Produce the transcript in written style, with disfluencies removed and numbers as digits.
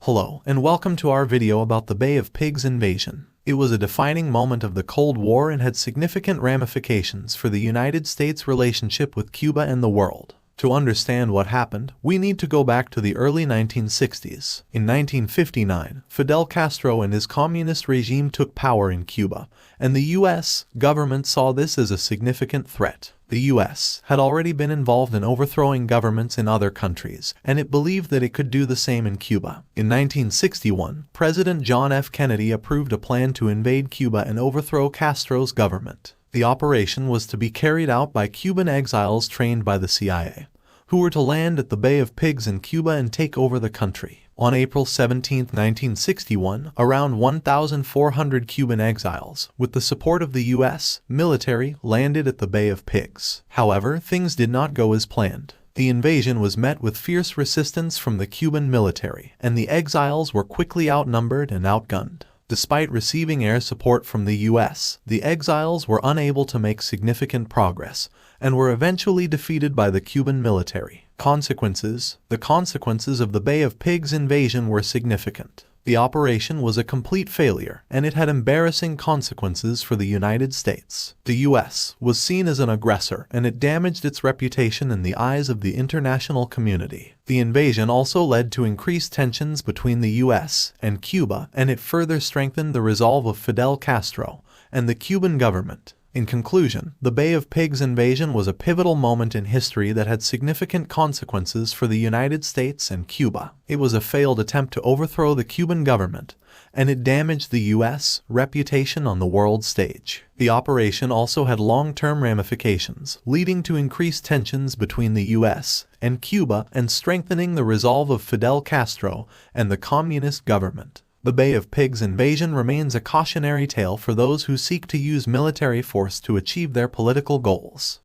Hello, and welcome to our video about the Bay of Pigs invasion. It was a defining moment of the Cold War and had significant ramifications for the United States' relationship with Cuba and the world. To understand what happened, we need to go back to the early 1960s. In 1959, Fidel Castro and his communist regime took power in Cuba, and the U.S. government saw this as a significant threat. The U.S. had already been involved in overthrowing governments in other countries, and it believed that it could do the same in Cuba. In 1961, President John F. Kennedy approved a plan to invade Cuba and overthrow Castro's government. The operation was to be carried out by Cuban exiles trained by the CIA, who were to land at the Bay of Pigs in Cuba and take over the country. On April 17, 1961, around 1,400 Cuban exiles, with the support of the U.S. military, landed at the Bay of Pigs. However, things did not go as planned. The invasion was met with fierce resistance from the Cuban military, and the exiles were quickly outnumbered and outgunned. Despite receiving air support from the U.S., the exiles were unable to make significant progress and were eventually defeated by the Cuban military. The consequences of the Bay of Pigs invasion were significant. The operation was a complete failure, and it had embarrassing consequences for the United States. The U.S. was seen as an aggressor, and it damaged its reputation in the eyes of the international community. The invasion also led to increased tensions between the U.S. and Cuba, and it further strengthened the resolve of Fidel Castro and the Cuban government. In conclusion, the Bay of Pigs invasion was a pivotal moment in history that had significant consequences for the United States and Cuba. It was a failed attempt to overthrow the Cuban government, and it damaged the U.S. reputation on the world stage. The operation also had long-term ramifications, leading to increased tensions between the U.S. and Cuba and strengthening the resolve of Fidel Castro and the communist government. The Bay of Pigs invasion remains a cautionary tale for those who seek to use military force to achieve their political goals.